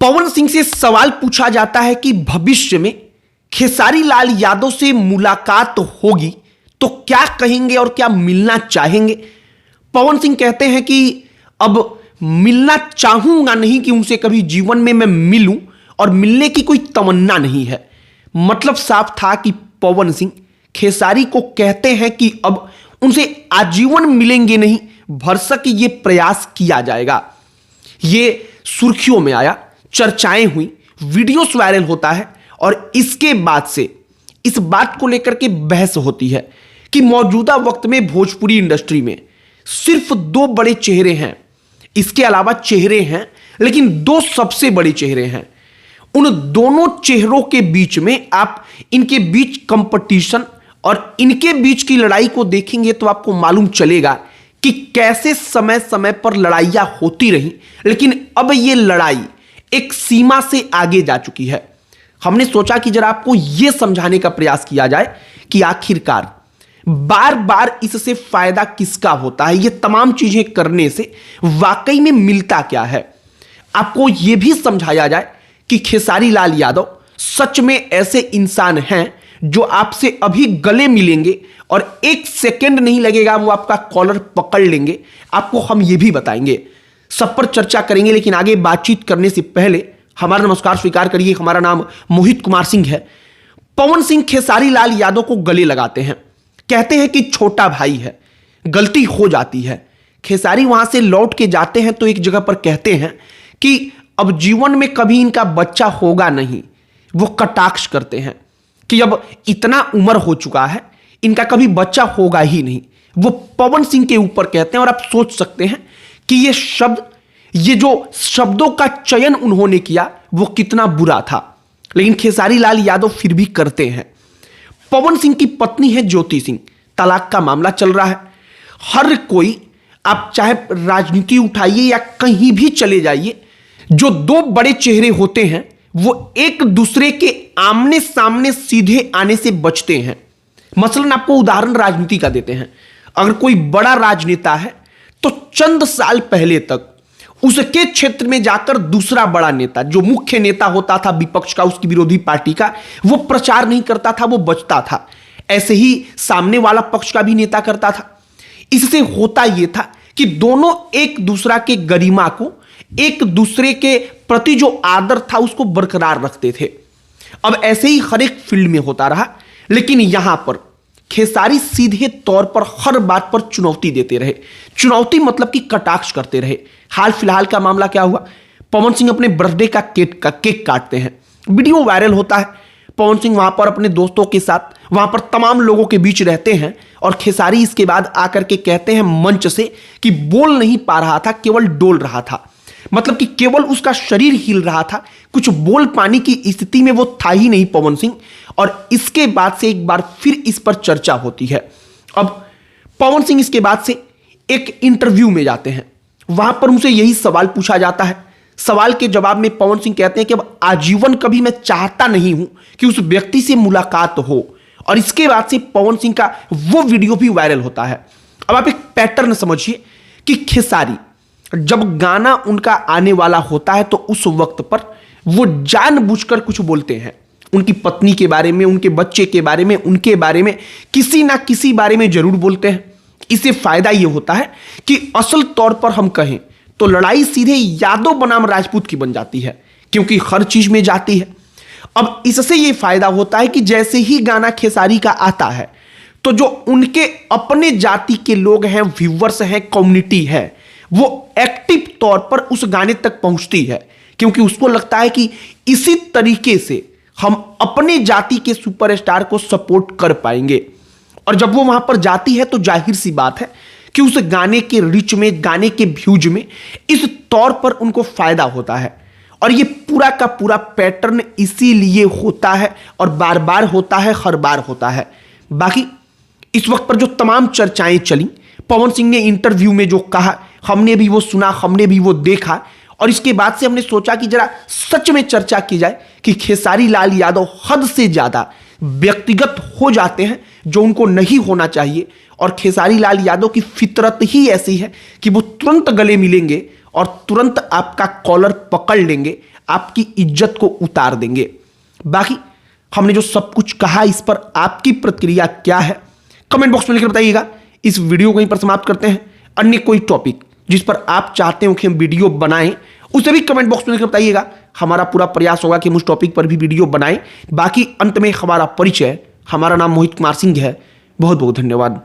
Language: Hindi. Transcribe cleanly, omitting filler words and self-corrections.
पवन सिंह से सवाल पूछा जाता है कि भविष्य में खेसारी लाल यादव से मुलाकात होगी तो क्या कहेंगे और क्या मिलना चाहेंगे। पवन सिंह कहते हैं कि अब मिलना चाहूंगा नहीं कि उनसे कभी जीवन में मैं मिलूं और मिलने की कोई तमन्ना नहीं है। मतलब साफ था कि पवन सिंह खेसारी को कहते हैं कि अब उनसे आजीवन मिलेंगे नहीं, भरसक ये प्रयास किया जाएगा। ये सुर्खियों में आया, चर्चाएं हुई, वीडियोस वायरल होता है और इसके बाद से इस बात को लेकर के बहस होती है कि मौजूदा वक्त में भोजपुरी इंडस्ट्री में सिर्फ दो बड़े चेहरे हैं। इसके अलावा चेहरे हैं लेकिन दो सबसे बड़े चेहरे हैं। उन दोनों चेहरों के बीच में आप इनके बीच कंपटीशन और इनके बीच की लड़ाई को देखेंगे तो आपको मालूम चलेगा कि कैसे समय समय पर लड़ाइयां होती रही, लेकिन अब यह लड़ाई एक सीमा से आगे जा चुकी है। हमने सोचा कि जरा आपको यह समझाने का प्रयास किया जाए कि आखिरकार बार बार इससे फायदा किसका होता है, ये तमाम चीजें करने से वाकई में मिलता क्या है। आपको यह भी समझाया जाए कि खेसारी लाल यादव सच में ऐसे इंसान हैं जो आपसे अभी गले मिलेंगे और एक सेकंड नहीं लगेगा वो आपका कॉलर पकड़ लेंगे। आपको हम ये भी बताएंगे, सब पर चर्चा करेंगे। लेकिन आगे बातचीत करने से पहले हमारा नमस्कार स्वीकार करिए। हमारा नाम मोहित कुमार सिंह है। पवन सिंह खेसारी लाल यादव को गले लगाते हैं, कहते हैं कि छोटा भाई है, गलती हो जाती है। खेसारी वहां से लौट के जाते हैं तो एक जगह पर कहते हैं कि अब जीवन में कभी इनका बच्चा होगा नहीं। वो कटाक्ष करते हैं कि अब इतना उम्र हो चुका है, इनका कभी बच्चा होगा ही नहीं। वो पवन सिंह के ऊपर कहते हैं और आप सोच सकते हैं कि ये शब्द, ये जो शब्दों का चयन उन्होंने किया वो कितना बुरा था। लेकिन खेसारी लाल यादव फिर भी करते हैं। पवन सिंह की पत्नी है ज्योति सिंह, तलाक का मामला चल रहा है। हर कोई, आप चाहे राजनीति उठाइए या कहीं भी चले जाइए, जो दो बड़े चेहरे होते हैं वो एक दूसरे के आमने सामने सीधे आने से बचते हैं। मसलन आपको उदाहरण राजनीति का देते हैं। अगर कोई बड़ा राजनेता है तो चंद साल पहले तक उसके क्षेत्र में जाकर दूसरा बड़ा नेता, जो मुख्य नेता होता था विपक्ष का, उसकी विरोधी पार्टी का, वो प्रचार नहीं करता था, वो बचता था। ऐसे ही सामने वाला पक्ष का भी नेता करता था। इससे होता यह था कि दोनों एक दूसरा के गरिमा को, एक दूसरे के प्रति जो आदर था उसको बरकरार रखते थे। अब ऐसे ही हर एक फील्ड में होता रहा। लेकिन यहां पर खेसारी सीधे तौर पर हर बात पर चुनौती देते रहे। चुनौती मतलब कि कटाक्ष करते रहे। हाल फिलहाल का मामला क्या हुआ, पवन सिंह अपने बर्थडे का केक काटते हैं, वीडियो वायरल होता है। पवन सिंह वहां पर अपने दोस्तों के साथ वहां पर तमाम लोगों के बीच रहते हैं और खेसारी इसके बाद आकर के कहते हैं मंच से कि बोल नहीं पा रहा था, केवल डोल रहा था। मतलब कि केवल उसका शरीर हिल रहा था, कुछ बोल पाने की स्थिति में वो था ही नहीं पवन सिंह। और इसके बाद से एक बार फिर इस पर चर्चा होती है। अब पवन सिंह इसके बाद से एक इंटरव्यू में जाते हैं, वहां पर उनसे यही सवाल पूछा जाता है। सवाल के जवाब में पवन सिंह कहते हैं कि अब आजीवन कभी मैं चाहता नहीं हूं कि उस व्यक्ति से मुलाकात हो। और इसके बाद से पवन सिंह का वो वीडियो भी वायरल होता है। अब आप एक पैटर्न समझिए कि खेसारी जब गाना उनका आने वाला होता है तो उस वक्त पर वो जानबूझकर कुछ बोलते हैं, उनकी पत्नी के बारे में, उनके बच्चे के बारे में, उनके बारे में, किसी ना किसी बारे में जरूर बोलते हैं। इससे फायदा यह होता है कि असल तौर पर हम कहें तो लड़ाई सीधे यादव बनाम राजपूत की बन जाती है, क्योंकि हर चीज में जाती है। अब इससे यह फायदा होता है कि जैसे ही गाना खेसारी का आता है तो जो उनके अपने जाति के लोग हैं, व्यूअर्स हैं, कम्युनिटी है, वो एक्टिव तौर पर उस गाने तक पहुंचती है, क्योंकि उसको लगता है कि इसी तरीके से हम अपने जाति के सुपरस्टार को सपोर्ट कर पाएंगे। और जब वो वहां पर जाती है तो जाहिर सी बात है कि उस गाने के रीच में, गाने के व्यूज में इस तौर पर उनको फायदा होता है। और ये पूरा का पूरा पैटर्न इसीलिए होता है और बार बार होता है, हर बार होता है। बाकी इस वक्त पर जो तमाम चर्चाएं चली, पवन सिंह ने इंटरव्यू में जो कहा, हमने भी वो सुना, हमने भी वो देखा। और इसके बाद से हमने सोचा कि जरा सच में चर्चा की जाए कि खेसारी लाल यादव हद से ज्यादा व्यक्तिगत हो जाते हैं, जो उनको नहीं होना चाहिए। और खेसारी लाल यादव की फितरत ही ऐसी है कि वो तुरंत गले मिलेंगे और तुरंत आपका कॉलर पकड़ लेंगे, आपकी इज्जत को उतार देंगे। बाकी हमने जो सब कुछ कहा, इस पर आपकी प्रतिक्रिया क्या है कमेंट बॉक्स में लिखकर बताइएगा। इस वीडियो को यहीं पर समाप्त करते हैं। अन्य कोई टॉपिक जिस पर आप चाहते हो कि हम वीडियो बनाएं, उसे भी कमेंट बॉक्स में लिखकर बताइएगा। हमारा पूरा प्रयास होगा कि हम उस टॉपिक पर भी वीडियो बनाएं। बाकी अंत में हमारा परिचय, हमारा नाम मोहित कुमार सिंह है। बहुत बहुत धन्यवाद।